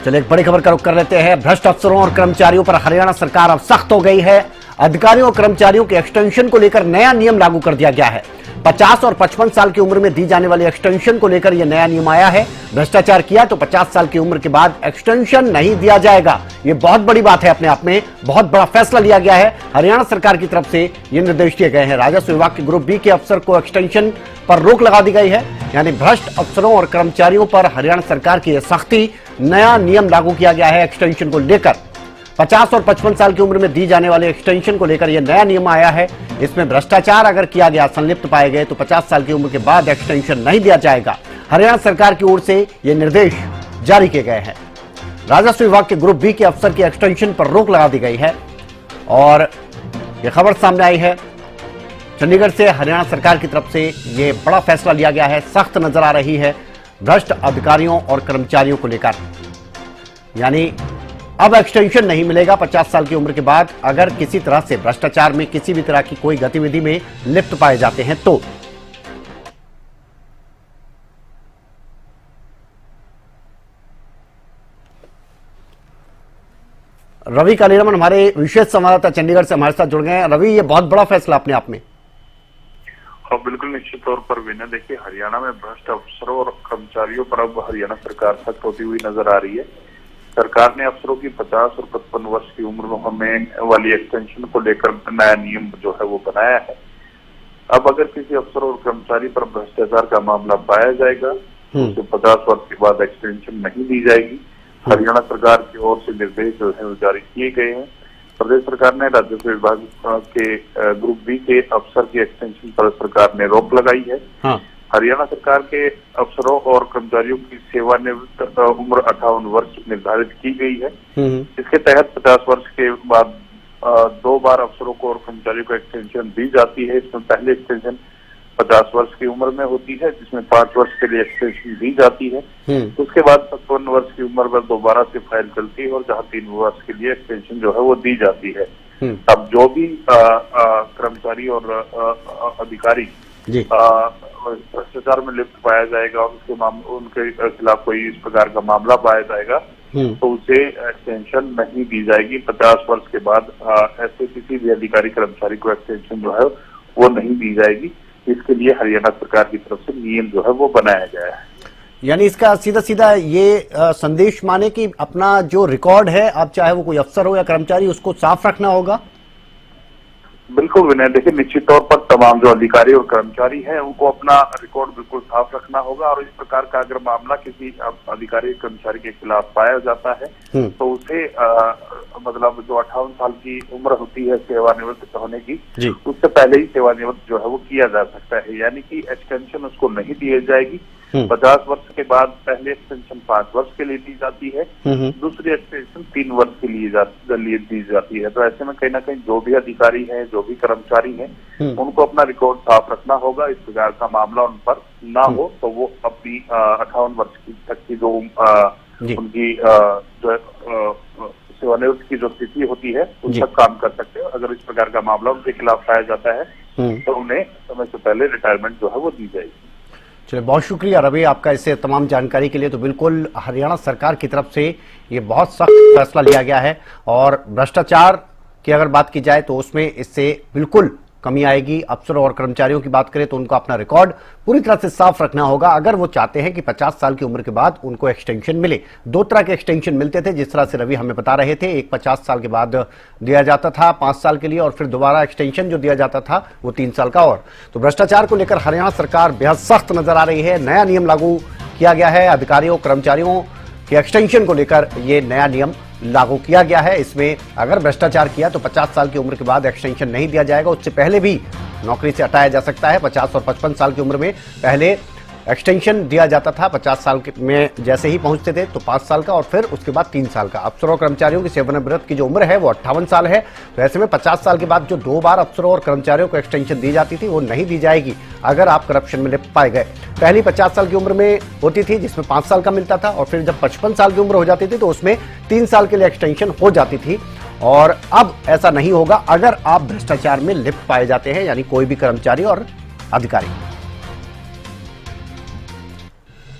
चलिए एक बड़ी खबर का रुख कर लेते हैं। भ्रष्ट अफसरों और कर्मचारियों पर हरियाणा सरकार अब सख्त हो गई है। अधिकारियों और कर्मचारियों के एक्सटेंशन को लेकर नया नियम लागू कर दिया गया है। 50 और 55 साल की उम्र में दी जाने वाली एक्सटेंशन को लेकर यह नया नियम आया है। भ्रष्टाचार किया तो 50 साल की उम्र के बाद एक्सटेंशन नहीं दिया जाएगा। यह बहुत बड़ी बात है, अपने आप में बहुत बड़ा फैसला लिया गया है। हरियाणा सरकार की तरफ से ये निर्देश दिए गए हैं। राजस्व विभाग के ग्रुप बी के अफसर को एक्सटेंशन पर रोक लगा दी गई है। यानी भ्रष्ट अफसरों और कर्मचारियों पर हरियाणा सरकार की यह सख्ती, नया नियम लागू किया गया है एक्सटेंशन को लेकर। 50 और 55 साल की उम्र में दी जाने वाले एक्सटेंशन को लेकर यह नया नियम आया है। इसमें भ्रष्टाचार अगर किया गया, संलिप्त पाए गए तो 50 साल की उम्र के बाद एक्सटेंशन नहीं दिया जाएगा। हरियाणा सरकार की ओर से यह निर्देश जारी किए गए हैं। राजस्व विभाग के ग्रुप बी के अफसर की एक्सटेंशन पर रोक लगा दी गई है और यह खबर सामने आई है। चंडीगढ़ से हरियाणा सरकार की तरफ से यह बड़ा फैसला लिया गया है। सख्त नजर आ रही है भ्रष्ट अधिकारियों और कर्मचारियों को लेकर। यानी अब एक्सटेंशन नहीं मिलेगा 50 साल की उम्र के बाद, अगर किसी तरह से भ्रष्टाचार में किसी भी तरह की कोई गतिविधि में लिप्त पाए जाते हैं तो। रवि कालीरामन हमारे विशेष संवाददाता चंडीगढ़ से हमारे साथ जुड़ गए हैं। रवि, ये बहुत बड़ा फैसला अपने आप में। और बिल्कुल निश्चित तौर पर विनय, देखिए हरियाणा में भ्रष्ट अफसरों और कर्मचारियों पर अब हरियाणा सरकार सख्त होती हुई नजर आ रही है। सरकार ने अफसरों की 50 और 55 वर्ष की उम्र में होने वाली एक्सटेंशन को लेकर नया नियम जो है वो बनाया है। अब अगर किसी अफसर और कर्मचारी पर भ्रष्टाचार का मामला पाया जाएगा तो उसे 50 वर्ष के बाद एक्सटेंशन नहीं दी जाएगी। हरियाणा सरकार की ओर से निर्देश जो है वो जारी किए गए हैं। प्रदेश सरकार ने राजस्व विभाग के ग्रुप बी के अफसर की एक्सटेंशन पर सरकार ने रोक लगाई है। हाँ। हरियाणा सरकार के अफसरों और कर्मचारियों की सेवानिवृत्त उम्र 58 वर्ष निर्धारित की गई है। इसके तहत 50 वर्ष के बाद 2 बार अफसरों को और कर्मचारियों को एक्सटेंशन दी जाती है। इसमें पहले एक्सटेंशन 50 वर्ष की उम्र में होती है, जिसमें 5 वर्ष के लिए एक्सटेंशन दी जाती है। उसके बाद 55 वर्ष की उम्र पर दोबारा से फाइल चलती है और जहां 3 वर्ष के लिए एक्सटेंशन जो है वो दी जाती है। अब जो भी कर्मचारी और अधिकारी भ्रष्टाचार में लिप्त पाया जाएगा, उनके खिलाफ कोई इस प्रकार का मामला पाया जाएगा तो उसे एक्सटेंशन नहीं दी जाएगी। 50 वर्ष के बाद ऐसे किसी भी अधिकारी कर्मचारी को एक्सटेंशन जो है वो नहीं दी जाएगी। इसके लिए हरियाणा सरकार की तरफ से नियम जो है वो बनाया गया है। यानी इसका सीधा सीधा ये संदेश माने कि अपना जो रिकॉर्ड है, अब चाहे वो कोई अफसर हो या कर्मचारी, उसको साफ रखना होगा। बिल्कुल विनय, देखिए निश्चित तौर पर तमाम जो अधिकारी और कर्मचारी हैं उनको अपना रिकॉर्ड बिल्कुल साफ रखना होगा और इस प्रकार का अगर मामला किसी अधिकारी कर्मचारी के खिलाफ पाया जाता है तो उसे मतलब जो 58 साल की उम्र होती है सेवानिवृत्त होने की, उससे पहले ही सेवानिवृत्त जो है वो किया जा सकता है। यानी कि एक्सटेंशन उसको नहीं दी जाएगी। 50 वर्ष के बाद पहले एक्सटेंशन 5 वर्ष के लिए दी जाती है, दूसरी एक्सटेंशन 3 वर्ष के लिए दी जाती है। तो ऐसे में कहीं ना कहीं जो भी अधिकारी हैं, जो भी कर्मचारी हैं, उनको अपना रिकॉर्ड साफ रखना होगा। इस प्रकार का मामला उन पर ना हो तो वो अपनी 58 वर्ष तक की जो उनकी जो सेवानिवृत्त की जो स्थिति होती है उस तक काम कर सकते हैं। अगर इस प्रकार का मामला उनके खिलाफ पाया जाता है तो उन्हें समय से पहले रिटायरमेंट जो है वो दी जाएगी। चलिए, बहुत शुक्रिया रवि आपका इससे तमाम जानकारी के लिए। तो बिल्कुल हरियाणा सरकार की तरफ से ये बहुत सख्त फैसला लिया गया है और भ्रष्टाचार की अगर बात की जाए तो उसमें इससे बिल्कुल कमी आएगी। अफसरों और कर्मचारियों की बात करें तो उनको अपना रिकॉर्ड पूरी तरह से साफ रखना होगा अगर वो चाहते हैं कि 50 साल की उम्र के बाद उनको एक्सटेंशन मिले। 2 तरह के एक्सटेंशन मिलते थे, जिस तरह से रवि हमें बता रहे थे। एक 50 साल के बाद दिया जाता था 5 साल के लिए और फिर दोबारा एक्सटेंशन जो दिया जाता था वो 3 साल का। और तो भ्रष्टाचार को लेकर हरियाणा सरकार बेहद सख्त नजर आ रही है। नया नियम लागू किया गया है। अधिकारियों कर्मचारियों के एक्सटेंशन को लेकर ये नया नियम लागू किया गया है। इसमें अगर भ्रष्टाचार किया तो 50 साल की उम्र के बाद एक्सटेंशन नहीं दिया जाएगा, उससे पहले भी नौकरी से हटाया जा सकता है। 50 और 55 साल की उम्र में पहले एक्सटेंशन दिया जाता था। 50 साल में जैसे ही पहुंचते थे तो 5 साल का और फिर उसके बाद 3 साल का। अफसरों और कर्मचारियों की सेवानिवृत्त की जो उम्र है वो 58 साल है। तो ऐसे में 50 साल के बाद जो 2 बार अफसरों और कर्मचारियों को एक्सटेंशन दी जाती थी वो नहीं दी जाएगी अगर आप करप्शन में लिप्त पाए गए। पहली 50 साल की उम्र में होती थी, जिसमें 5 साल का मिलता था और फिर जब 55 साल की उम्र हो जाती थी तो उसमें 3 साल के लिए एक्सटेंशन हो जाती थी। और अब ऐसा नहीं होगा अगर आप भ्रष्टाचार में लिप्त पाए जाते हैं, यानी कोई भी कर्मचारी और अधिकारी।